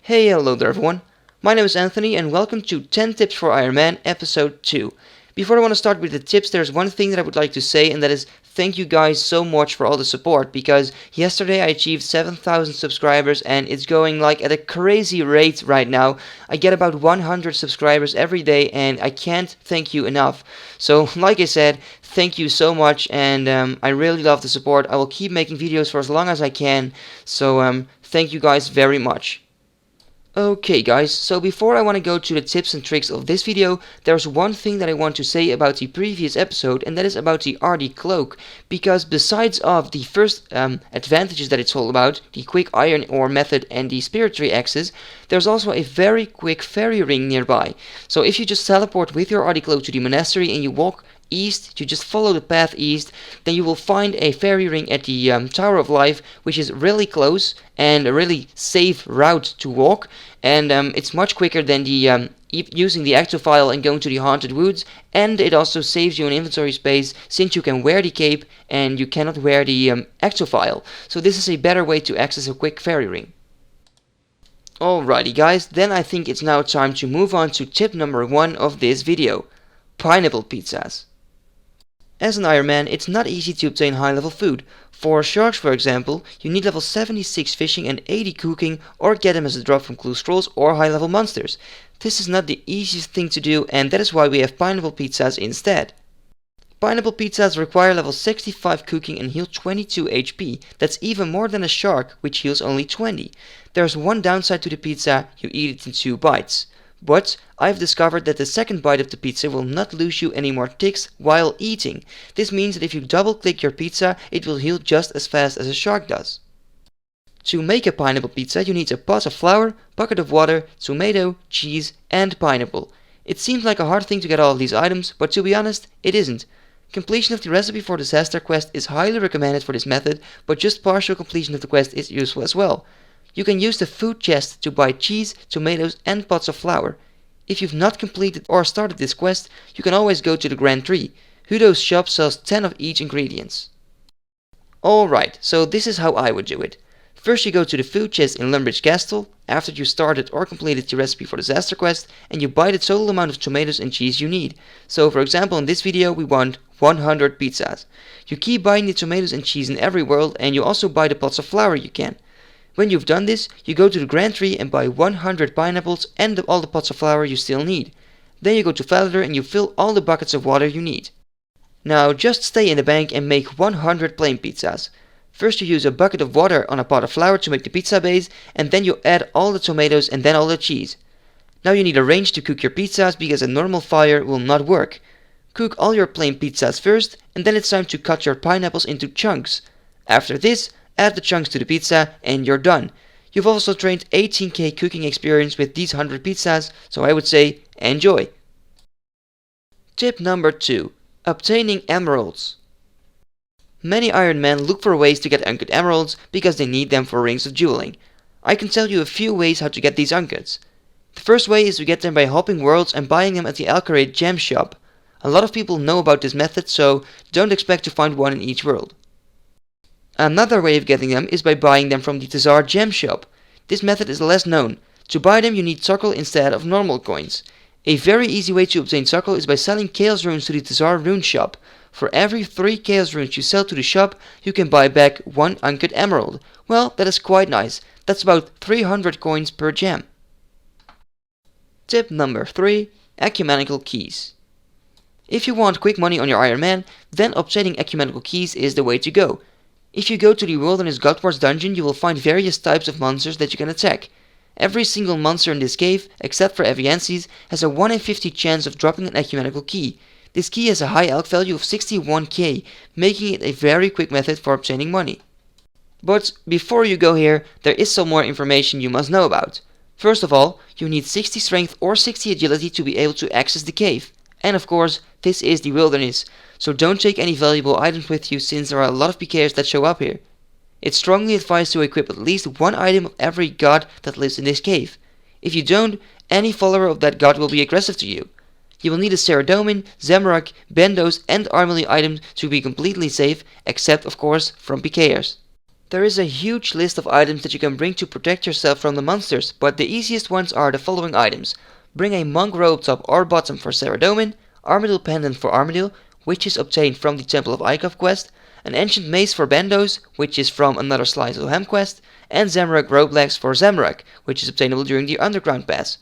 Hey, hello there everyone. My name is Anthony and welcome to 10 Tips for Ironman episode 2. Before I want to start with the tips, there's one thing that I would like to say, and that is thank you guys so much for all the support, because yesterday I achieved 7,000 subscribers and it's going like at a crazy rate right now. I get about 100 subscribers every day and I can't thank you enough. So like I said, thank you so much, and I really love the support. I will keep making videos for as long as I can, so thank you guys very much. Okay guys, so before I want to go to the tips and tricks of this video, there's one thing that I want to say about the previous episode, and that is about the RD cloak, because besides of the first advantages that it's all about, the quick iron ore method and the spirit tree axes, there's also a very quick fairy ring nearby. So if you just teleport with your RD cloak to the monastery and you walk east, you just follow the path east, then you will find a fairy ring at the Tower of Life, which is really close and a really safe route to walk, and it's much quicker than the using the Ectofile and going to the Haunted Woods, and it also saves you an inventory space since you can wear the cape and you cannot wear the Ectofile. So this is a better way to access a quick fairy ring. Alrighty guys, then I think it's now time to move on to tip number 1 of this video: pineapple pizzas. As an Ironman, it's not easy to obtain high-level food. For sharks, for example, you need level 76 fishing and 80 cooking, or get them as a drop from clue scrolls or high-level monsters. This is not the easiest thing to do, and that is why we have pineapple pizzas instead. Pineapple pizzas require level 65 cooking and heal 22 HP. That's even more than a shark, which heals only 20. There's one downside to the pizza: you eat it in 2 bites. But I've discovered that the second bite of the pizza will not lose you any more ticks while eating. This means that if you double click your pizza, it will heal just as fast as a shark does. To make a pineapple pizza, you need a pot of flour, bucket of water, tomato, cheese, and pineapple. It seems like a hard thing to get all of these items, but to be honest, it isn't. Completion of the recipe for disaster quest is highly recommended for this method, but just partial completion of the quest is useful as well. You can use the food chest to buy cheese, tomatoes, and pots of flour. If you've not completed or started this quest, you can always go to the Grand Tree. Hudo's shop sells 10 of each ingredients. Alright, so this is how I would do it. First you go to the food chest in Lumbridge Castle, after you started or completed the recipe for disaster quest, and you buy the total amount of tomatoes and cheese you need. So for example, in this video we want 100 pizzas. You keep buying the tomatoes and cheese in every world, and you also buy the pots of flour you can. When you've done this, you go to the Grand Tree and buy 100 pineapples and all the pots of flour you still need. Then you go to Valor and you fill all the buckets of water you need. Now just stay in the bank and make 100 plain pizzas. First you use a bucket of water on a pot of flour to make the pizza base, and then you add all the tomatoes and then all the cheese. Now you need a range to cook your pizzas, because a normal fire will not work. Cook all your plain pizzas first, and then it's time to cut your pineapples into chunks. After this, add the chunks to the pizza and you're done. You've also trained 18k cooking experience with these 100 pizzas, so I would say enjoy. Tip number 2: obtaining emeralds. Many Ironmen look for ways to get uncut emeralds because they need them for rings of jeweling. I can tell you a few ways how to get these uncuts. The first way is to get them by hopping worlds and buying them at the H.A.M shop. A lot of people know about this method, so don't expect to find one in each world. Another way of getting them is by buying them from the H.A.M shop. This method is less known. To buy them you need Sockle instead of normal coins. A very easy way to obtain Sockle is by selling Chaos Runes to the Tsar Rune shop. For every 3 Chaos Runes you sell to the shop, you can buy back 1 uncut emerald. Well, that is quite nice. That's about 300 coins per gem. Tip number 3: Ecumenical Keys. If you want quick money on your Ironman, then obtaining Ecumenical Keys is the way to go. If you go to the Wilderness Godwars dungeon, you will find various types of monsters that you can attack. Every single monster in this cave, except for Eviances, has a 1 in 50 chance of dropping an Ecumenical Key. This key has a high elk value of 61k, making it a very quick method for obtaining money. But before you go here, there is some more information you must know about. First of all, you need 60 strength or 60 agility to be able to access the cave. And of course, this is the wilderness, so don't take any valuable items with you, since there are a lot of PKers that show up here. It's strongly advised to equip at least 1 item of every god that lives in this cave. If you don't, any follower of that god will be aggressive to you. You will need a Ceradomin, Zamorak, Bendos and Armily items to be completely safe, except of course from PKers. There is a huge list of items that you can bring to protect yourself from the monsters, but the easiest ones are the following items. Bring a monk robe top or bottom for Saradomin, Armadillo pendant for Armadillo, which is obtained from the Temple of Icov quest, an ancient mace for Bendos, which is from another Slice of H.A.M quest, and Zamorak robe legs for Zamorak, which is obtainable during the Underground Pass.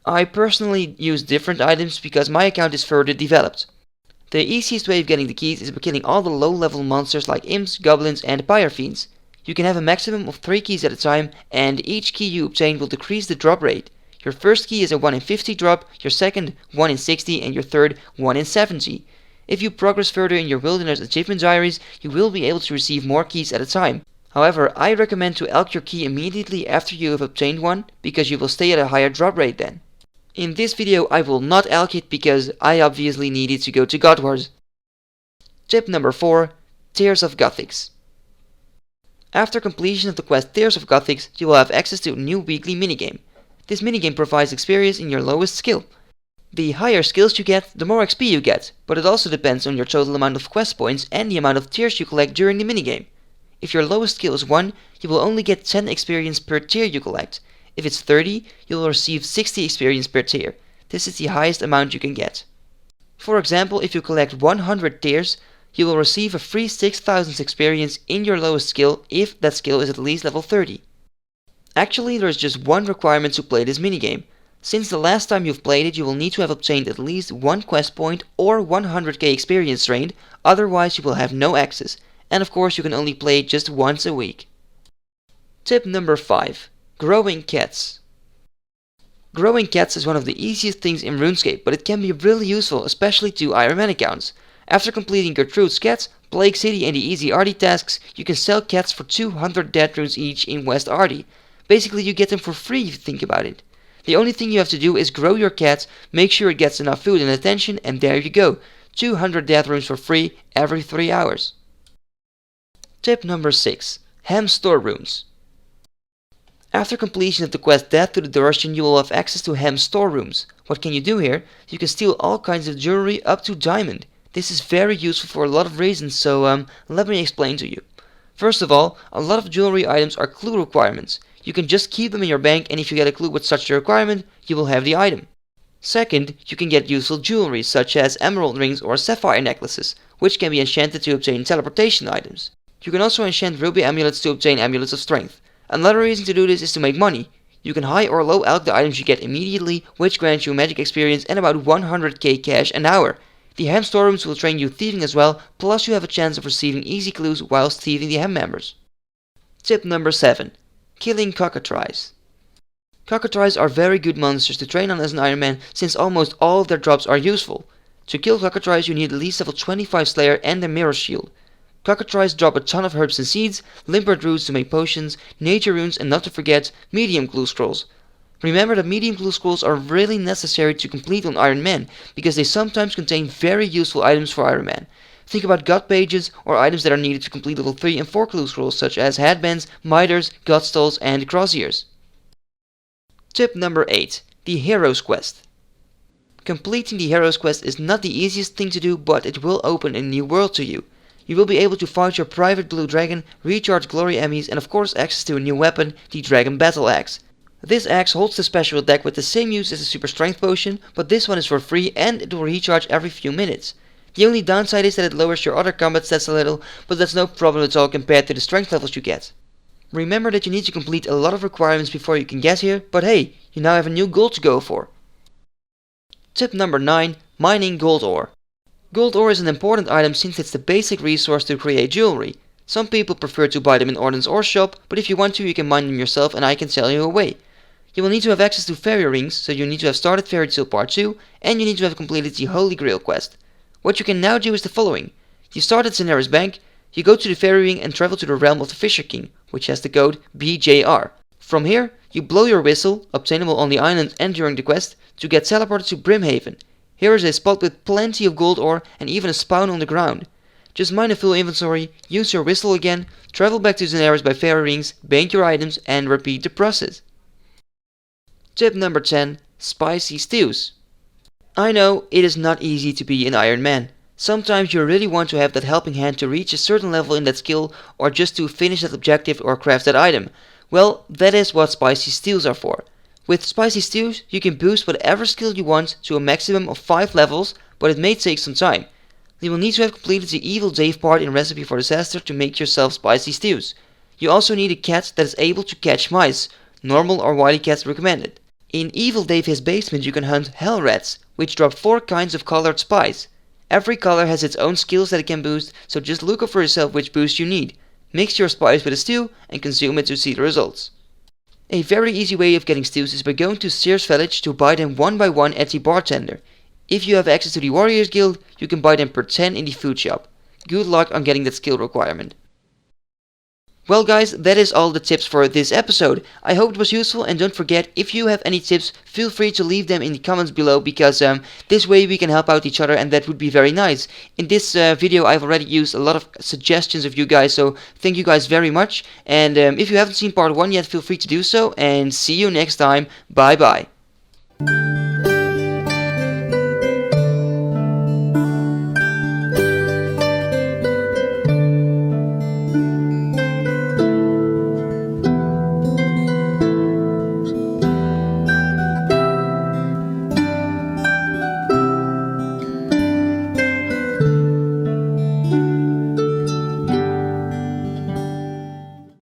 I personally use different items because my account is further developed. The easiest way of getting the keys is by killing all the low level monsters like imps, goblins and pyrofiends. You can have a maximum of 3 keys at a time, and each key you obtain will decrease the drop rate. Your first key is a 1 in 50 drop, your second 1 in 60 and your third 1 in 70. If you progress further in your Wilderness achievement diaries, you will be able to receive more keys at a time. However, I recommend to elk your key immediately after you have obtained one, because you will stay at a higher drop rate then. In this video I will not elk it because I obviously needed to go to God Wars. Tip number 4. Tears of Guthix. After completion of the quest Tears of Guthix, you will have access to a new weekly minigame. This minigame provides experience in your lowest skill. The higher skills you get, the more XP you get, but it also depends on your total amount of quest points and the amount of tiers you collect during the minigame. If your lowest skill is 1, you will only get 10 experience per tier you collect. If it's 30, you will receive 60 experience per tier. This is the highest amount you can get. For example, if you collect 100 tiers, you will receive a free 6000 experience in your lowest skill if that skill is at least level 30. Actually, there is just one requirement to play this minigame. Since the last time you've played it, you will need to have obtained at least 1 quest point or 100k experience drained, otherwise you will have no access, and of course you can only play it just once a week. Tip number 5. Growing Cats. Growing cats is one of the easiest things in RuneScape, but it can be really useful, especially to Ironman accounts. After completing Gertrude's Cats, Plague City and the Easy Arty tasks, you can sell cats for 200 dead runes each in West Arty. Basically you get them for free if you think about it. The only thing you have to do is grow your cat, make sure it gets enough food and attention, and there you go. 200 death runes for free every 3 hours. Tip number 6. H.A.M Storerooms. After completion of the quest Death to the Dorsian, you will have access to H.A.M Storerooms. What can you do here? You can steal all kinds of jewelry up to diamond. This is very useful for a lot of reasons, so let me explain to you. First of all, a lot of jewelry items are clue requirements. You can just keep them in your bank, and if you get a clue with such a requirement, you will have the item. Second, you can get useful jewelry such as emerald rings or sapphire necklaces, which can be enchanted to obtain teleportation items. You can also enchant ruby amulets to obtain amulets of strength. Another reason to do this is to make money. You can high or low elk the items you get immediately, which grants you magic experience and about 100k cash an hour. The H.A.M storerooms will train you thieving as well, plus you have a chance of receiving easy clues whilst thieving the H.A.M members. Tip number 7. Killing Cockatrice. Cockatrice are very good monsters to train on as an Ironman, since almost all of their drops are useful. To kill Cockatrice you need at least level 25 Slayer and a Mirror Shield. Cockatrice drop a ton of herbs and seeds, limpet roots to make potions, nature runes, and not to forget, medium clue scrolls. Remember that medium clue scrolls are really necessary to complete on Ironman, because they sometimes contain very useful items for Ironman. Think about gut pages or items that are needed to complete level 3 and 4 clue scrolls such as headbands, miters, gut stalls, and crosshairs. Tip number 8. The Hero's Quest. Completing the Hero's Quest is not the easiest thing to do, but it will open a new world to you. You will be able to fight your private blue dragon, recharge glory enemies, and of course access to a new weapon, the Dragon Battle Axe. This axe holds the special attack with the same use as the super strength potion, but this one is for free and it will recharge every few minutes. The only downside is that it lowers your other combat stats a little, but that's no problem at all compared to the strength levels you get. Remember that you need to complete a lot of requirements before you can get here, but hey, you now have a new goal to go for. Tip number 9. Mining gold ore. Gold ore is an important item since it's the basic resource to create jewelry. Some people prefer to buy them in Orden's ore shop, but if you want to you can mine them yourself and I can sell you away. You will need to have access to fairy rings, so you need to have started Fairy Tale Part 2, and you need to have completed the Holy Grail quest. What you can now do is the following. You start at Cenera's Bank, you go to the fairy ring and travel to the realm of the Fisher King, which has the code BJR. From here, you blow your whistle, obtainable on the island and during the quest, to get teleported to Brimhaven. Here is a spot with plenty of gold ore and even a spawn on the ground. Just mine a full inventory, use your whistle again, travel back to Cenera's by fairy rings, bank your items and repeat the process. Tip number 10. Spicy stews. I know, it is not easy to be an Iron Man. Sometimes you really want to have that helping hand to reach a certain level in that skill, or just to finish that objective or craft that item. Well, that is what spicy stews are for. With spicy stews, you can boost whatever skill you want to a maximum of 5 levels, but it may take some time. You will need to have completed the Evil Dave part in Recipe for Disaster to make yourself spicy stews. You also need a cat that is able to catch mice. Normal or wily cats recommended. In Evil Dave's basement you can hunt hell rats, which drop 4 kinds of colored spice. Every color has its own skills that it can boost, so just look up for yourself which boost you need. Mix your spice with a stew and consume it to see the results. A very easy way of getting stews is by going to Sears Village to buy them one by one at the bartender. If you have access to the Warriors Guild, you can buy them per 10 in the food shop. Good luck on getting that skill requirement. Well guys, that is all the tips for this episode. I hope it was useful, and don't forget, if you have any tips, feel free to leave them in the comments below, because this way we can help out each other, and that would be very nice. In this video I've already used a lot of suggestions of you guys, so thank you guys very much. And if you haven't seen part 1 yet, feel free to do so, and see you next time. Bye bye.